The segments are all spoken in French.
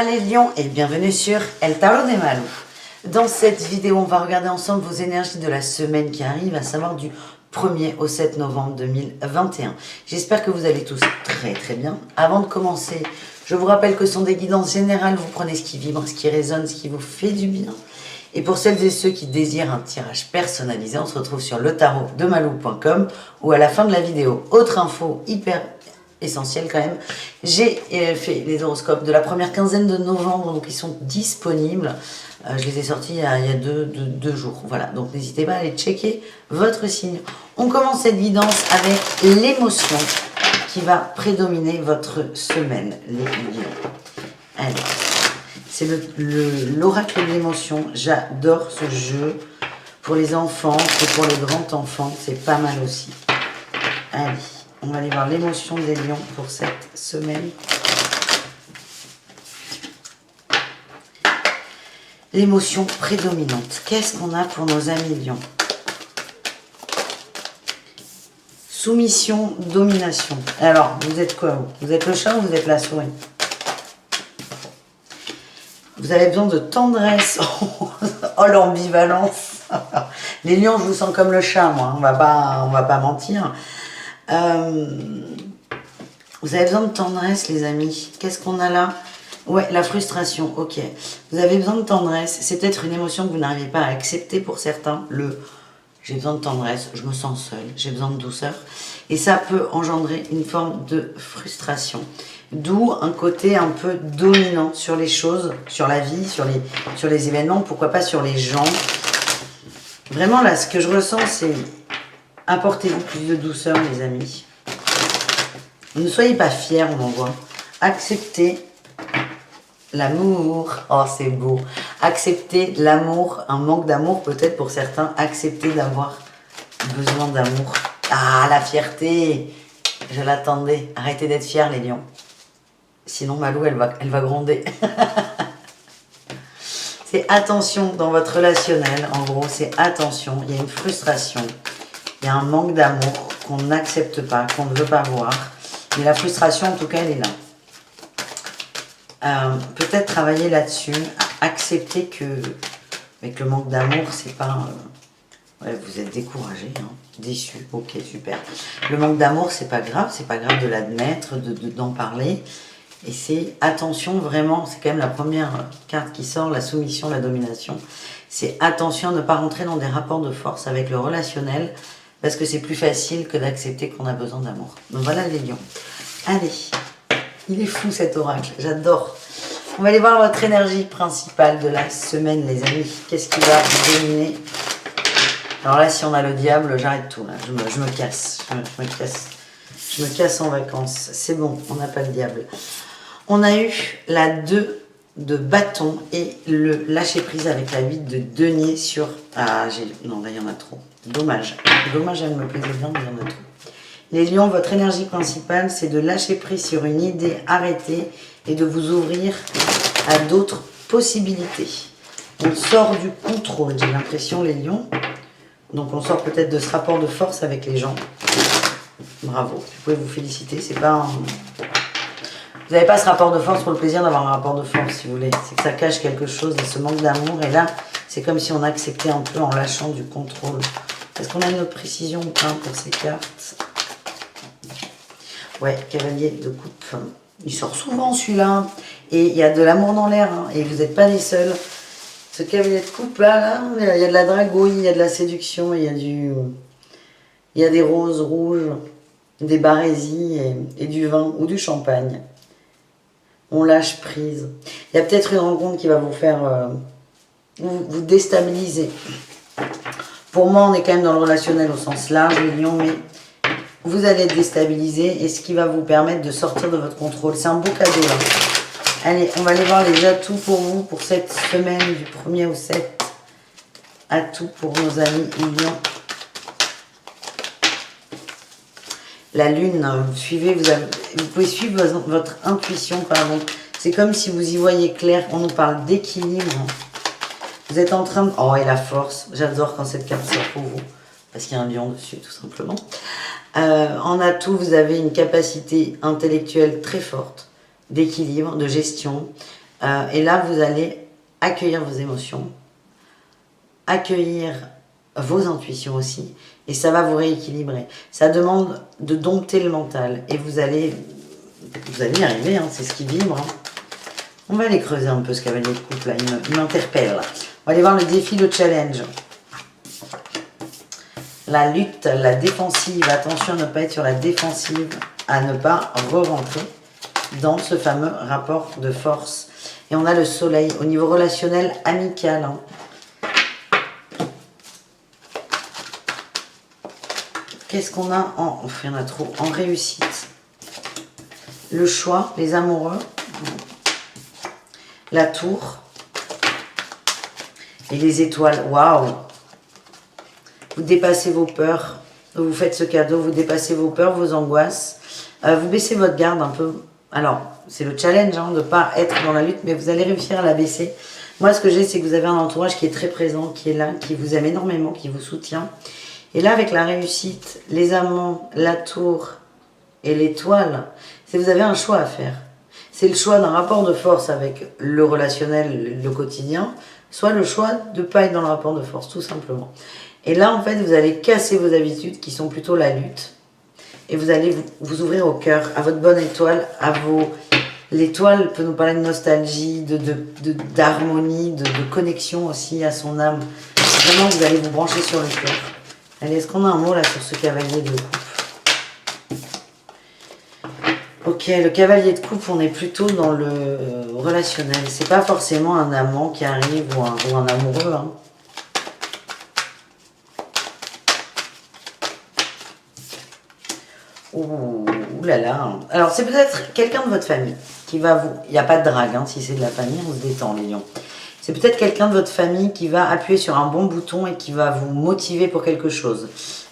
Hola les lions et bienvenue sur El Tarot des Malou. Dans cette vidéo, on va regarder ensemble vos énergies de la semaine qui arrive, à savoir du 1er au 7 novembre 2021. J'espère que vous allez tous très bien. Avant de commencer, je vous rappelle que ce sont des guidances générales, vous prenez ce qui vibre, ce qui résonne, ce qui vous fait du bien. Et pour celles et ceux qui désirent un tirage personnalisé, on se retrouve sur letarotdemalou.com ou à la fin de la vidéo. Autre info hyper essentiel quand même, j'ai fait les horoscopes de la première quinzaine de novembre, donc ils sont disponibles. Je les ai sortis il y a deux jours. Voilà, donc n'hésitez pas à aller checker votre signe. On commence cette guidance avec l'émotion qui va prédominer votre semaine, les lions. Allez, c'est l'oracle de l'émotion. J'adore ce jeu. Pour les enfants et pour les grands enfants, c'est pas mal aussi. Allez. On va aller voir l'émotion des lions pour cette semaine. L'émotion prédominante. Qu'est-ce qu'on a pour nos amis lions? Soumission, domination. Alors, vous êtes quoi vous? Vous êtes le chat ou vous êtes la souris? Vous avez besoin de tendresse. Oh, l'ambivalence. Les lions, je vous sens comme le chat, moi. On va pas mentir. Vous avez besoin de tendresse, les amis. Qu'est-ce qu'on a là? Ouais, la frustration, ok. Vous avez besoin de tendresse. C'est peut-être une émotion que vous n'arrivez pas à accepter pour certains. J'ai besoin de tendresse, je me sens seule, j'ai besoin de douceur. Et ça peut engendrer une forme de frustration. D'où un côté un peu dominant sur les choses, sur la vie, sur les événements, pourquoi pas sur les gens. Vraiment là, ce que je ressens, c'est... Apportez-vous plus de douceur, les amis. Ne soyez pas fiers, on en voit. Acceptez l'amour. Oh, c'est beau. Acceptez l'amour, un manque d'amour peut-être pour certains. Acceptez d'avoir besoin d'amour. Ah, la fierté. Je l'attendais. Arrêtez d'être fiers, les lions. Sinon, Malou, elle va gronder. C'est attention dans votre relationnel. En gros, c'est attention. Il y a une frustration. Il y a un manque d'amour qu'on n'accepte pas, qu'on ne veut pas voir. Mais la frustration, en tout cas, elle est là. Peut-être travailler là-dessus, accepter que avec le manque d'amour, c'est pas... ouais, vous êtes découragé, hein, déçu, ok, super. Le manque d'amour, c'est pas grave de l'admettre, d'en parler. Et c'est attention, vraiment, c'est quand même la première carte qui sort, la soumission, la domination. C'est attention à ne pas rentrer dans des rapports de force avec le relationnel, parce que c'est plus facile que d'accepter qu'on a besoin d'amour. Donc voilà les lions. Allez, il est fou cet oracle, j'adore. On va aller voir votre énergie principale de la semaine, les amis. Qu'est-ce qui va dominer? Alors là, si on a le diable, j'arrête tout. Là. Je me casse. Je me casse en vacances. C'est bon, on n'a pas le diable. On a eu la 2 de bâton et le lâcher prise avec la 8 de denier sur... Ah, non, là, il y en a trop. Dommage. Dommage, elle me plaisait bien, mais il y en a trop. Les lions, votre énergie principale, c'est de lâcher prise sur une idée arrêtée et de vous ouvrir à d'autres possibilités. On sort du contrôle, j'ai l'impression, les lions. Donc, on sort peut-être de ce rapport de force avec les gens. Bravo. Vous pouvez vous féliciter. C'est pas un... Vous n'avez pas ce rapport de force pour le plaisir d'avoir un rapport de force, si vous voulez. C'est que ça cache quelque chose de ce manque d'amour. Et là, c'est comme si on acceptait un peu en lâchant du contrôle. Est-ce qu'on a une autre précision ou pas pour ces cartes? Ouais, cavalier de coupe. Il sort souvent celui-là. Et il y a de l'amour dans l'air. Hein, et vous n'êtes pas les seuls. Ce cavalier de coupe là, il y a de la dragouille, il y a de la séduction, il y a des roses rouges, des barésies et du vin ou du champagne. On lâche prise. Il y a peut-être une rencontre qui va vous faire vous déstabiliser. Pour moi, on est quand même dans le relationnel au sens large, les lions, mais vous allez être déstabilisé et ce qui va vous permettre de sortir de votre contrôle. C'est un beau cadeau là. Allez, on va aller voir les atouts pour vous pour cette semaine du 1er au 7. Atouts pour nos amis lions. La lune, vous pouvez suivre votre intuition, pardon. C'est comme si vous y voyez clair. On nous parle d'équilibre. Vous êtes en train de... Oh, et la force. J'adore quand cette carte sort pour vous. Parce qu'il y a un lion dessus, tout simplement. En atout, vous avez une capacité intellectuelle très forte, d'équilibre, de gestion. Et là, vous allez accueillir vos émotions, accueillir vos intuitions aussi, et ça va vous rééquilibrer. Ça demande de dompter le mental, et vous allez y arriver, hein, c'est ce qui vibre. Hein. On va aller creuser un peu ce cavalier de coupe, là, il m'interpelle. On va aller voir le défi, le challenge. La lutte, la défensive, attention à ne pas être sur la défensive, à ne pas re-rentrer dans ce fameux rapport de force. Et on a le soleil au niveau relationnel amical. Hein. Qu'est-ce qu'on a en... il y en a trop. En réussite. Le choix, les amoureux. La tour. Et les étoiles. Waouh! Vous dépassez vos peurs. Vous faites ce cadeau. Vous dépassez vos peurs, vos angoisses. Vous baissez votre garde un peu. Alors, c'est le challenge hein, de ne pas être dans la lutte, mais vous allez réussir à la baisser. Moi, ce que j'ai, c'est que vous avez un entourage qui est très présent, qui est là, qui vous aime énormément, qui vous soutient. Et là, avec la réussite, les amants, la tour et l'étoile, c'est que vous avez un choix à faire. C'est le choix d'un rapport de force avec le relationnel, le quotidien, soit le choix de ne pas être dans le rapport de force, tout simplement. Et là, en fait, vous allez casser vos habitudes qui sont plutôt la lutte. Et vous allez vous ouvrir au cœur, à votre bonne étoile, à vos... L'étoile peut nous parler de nostalgie, d'harmonie, de connexion aussi à son âme. Vraiment, vous allez vous brancher sur le cœur. Allez, est-ce qu'on a un mot là sur ce cavalier de coupe? Ok, le cavalier de coupe, on est plutôt dans le relationnel. C'est pas forcément un amant qui arrive ou un amoureux. Hein. Ouh là là. Alors, c'est peut-être quelqu'un de votre famille qui va vous... Il n'y a pas de drague, hein, si c'est de la famille, on se détend, les lions. C'est peut-être quelqu'un de votre famille qui va appuyer sur un bon bouton et qui va vous motiver pour quelque chose.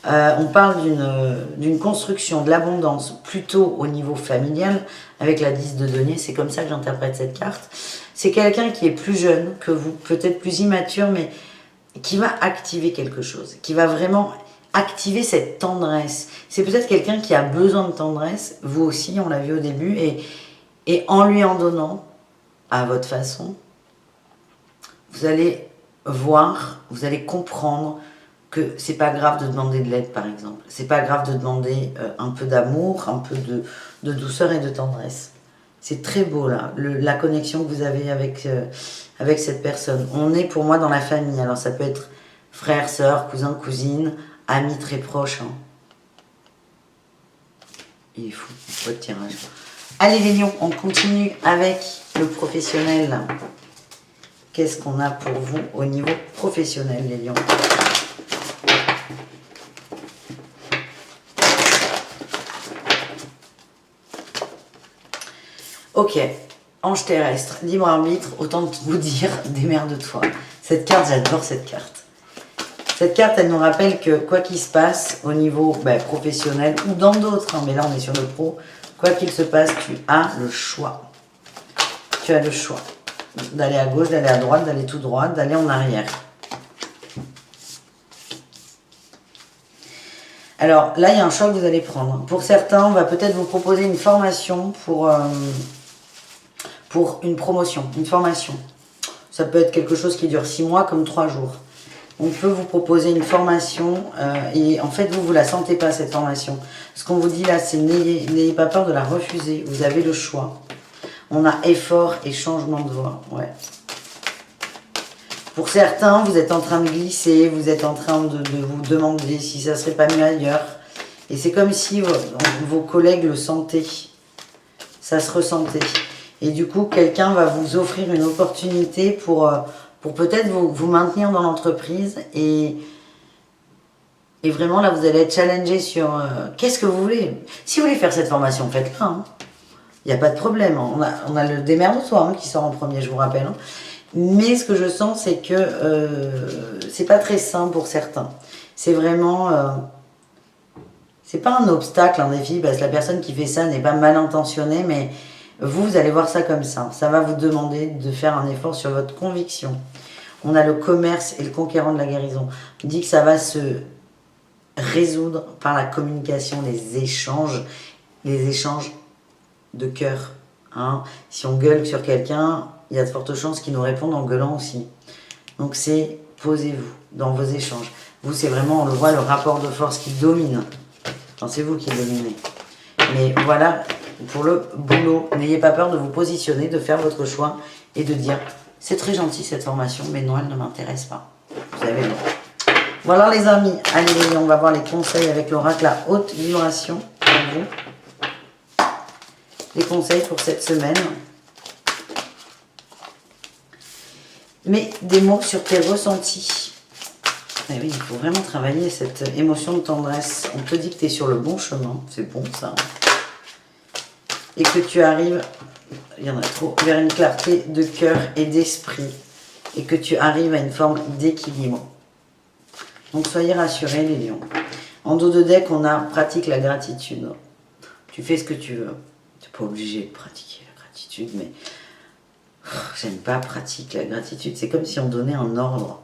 On parle d'une construction, de l'abondance, plutôt au niveau familial, avec la 10 de denier. C'est comme ça que j'interprète cette carte. C'est quelqu'un qui est plus jeune que vous, peut-être plus immature, mais qui va activer quelque chose, qui va vraiment... activer cette tendresse. C'est peut-être quelqu'un qui a besoin de tendresse, vous aussi, on l'a vu au début, et en lui en donnant, à votre façon, vous allez voir, vous allez comprendre que c'est pas grave de demander de l'aide, par exemple. C'est pas grave de demander un peu d'amour, un peu de douceur et de tendresse. C'est très beau, là, la connexion que vous avez avec cette personne. On est, pour moi, dans la famille. Alors, ça peut être frère, sœur, cousin, cousine, amis très proches. Hein. Il est fou, votre tirage. Allez les lions, on continue avec le professionnel. Qu'est-ce qu'on a pour vous au niveau professionnel, les lions? Ok, ange terrestre, libre arbitre, autant vous dire, démerde-toi. Cette carte, j'adore cette carte. Cette carte, elle nous rappelle que quoi qu'il se passe au niveau professionnel ou dans d'autres, hein, mais là on est sur le pro, quoi qu'il se passe, tu as le choix. Tu as le choix d'aller à gauche, d'aller à droite, d'aller tout droit, d'aller en arrière. Alors là, il y a un choix que vous allez prendre. Pour certains, on va peut-être vous proposer une formation pour une promotion, une formation. Ça peut être quelque chose qui dure 6 mois comme 3 jours. On peut vous proposer une formation et en fait, vous la sentez pas, cette formation. Ce qu'on vous dit là, c'est n'ayez pas peur de la refuser. Vous avez le choix. On a effort et changement de voie. Ouais. Pour certains, vous êtes en train de glisser, vous êtes en train de vous demander si ça serait pas mieux ailleurs. Et c'est comme si vos collègues le sentaient. Ça se ressentait. Et du coup, quelqu'un va vous offrir une opportunité pour peut-être vous maintenir dans l'entreprise. Et vraiment, là, vous allez être challengé sur qu'est-ce que vous voulez. Si vous voulez faire cette formation, faites-la. Hein. Il n'y a pas de problème. On a le démerde-toi hein, qui sort en premier, je vous rappelle. Hein. Mais ce que je sens, c'est que c'est pas très sain pour certains. C'est vraiment... c'est pas un obstacle, un défi, parce que la personne qui fait ça n'est pas mal intentionnée, mais vous allez voir ça comme ça. Ça va vous demander de faire un effort sur votre conviction. On a le commerce et le conquérant de la guérison. On dit que ça va se résoudre par la communication, les échanges de cœur. Hein. Si on gueule sur quelqu'un, il y a de fortes chances qu'ils nous répondent en gueulant aussi. Donc c'est posez-vous dans vos échanges. Vous, c'est vraiment, on le voit, le rapport de force qui domine. Enfin, c'est vous qui dominez. Mais voilà, pour le boulot, n'ayez pas peur de vous positionner, de faire votre choix et de dire, c'est très gentil cette formation, mais non, elle ne m'intéresse pas. Vous avez le droit. Voilà les amis, allez, on va voir les conseils avec l'oracle à haute vibration pour vous. Les conseils pour cette semaine. Mais des mots sur tes ressentis. Et oui, il faut vraiment travailler cette émotion de tendresse. On te dit que tu es sur le bon chemin, c'est bon ça. Et que tu arrives, il y en a trop, vers une clarté de cœur et d'esprit. Et que tu arrives à une forme d'équilibre. Donc soyez rassurés les lions. En dos de deck, on a pratique la gratitude. Tu fais ce que tu veux. Tu n'es pas obligé de pratiquer la gratitude, mais j'aime pas pratique la gratitude. C'est comme si on donnait un ordre.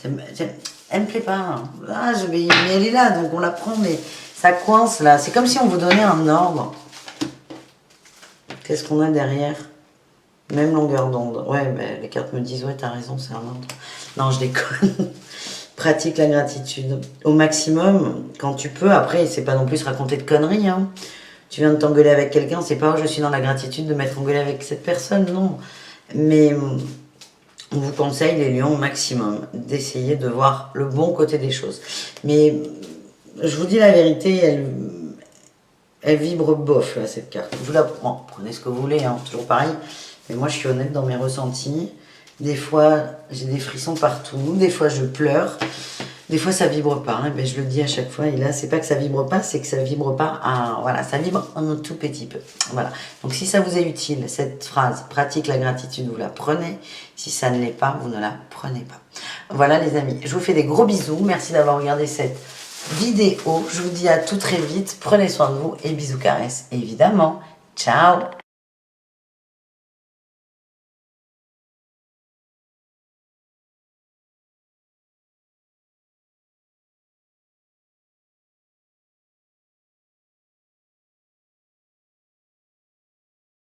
Elle me plaît pas. Hein. Ah, mais elle est là, donc on la prend, mais ça coince là. C'est comme si on vous donnait un ordre. Qu'est-ce qu'on a derrière? Même longueur d'onde. Ouais, mais les cartes me disent, ouais, t'as raison, c'est un ordre. Non, je déconne. Pratique la gratitude. Au maximum, quand tu peux. Après, c'est pas non plus se raconter de conneries. Hein. Tu viens de t'engueuler avec quelqu'un, c'est pas, oh, je suis dans la gratitude de m'être engueulé avec cette personne, non. Mais on vous conseille, les lions, au maximum, d'essayer de voir le bon côté des choses. Mais je vous dis la vérité, elle vibre bof, là, cette carte. Je vous la prends, prenez ce que vous voulez, hein, toujours pareil. Mais moi, je suis honnête dans mes ressentis. Des fois, j'ai des frissons partout. Des fois, je pleure. Des fois, ça vibre pas. Hein, ben, je le dis à chaque fois. Et là, c'est pas que ça vibre pas, c'est que ça vibre pas. Voilà, ça vibre un tout petit peu. Voilà. Donc, si ça vous est utile, cette phrase, pratique la gratitude, vous la prenez. Si ça ne l'est pas, vous ne la prenez pas. Voilà, les amis. Je vous fais des gros bisous. Merci d'avoir regardé cette vidéo. Je vous dis à tout très vite. Prenez soin de vous et bisous caresses, évidemment. Ciao!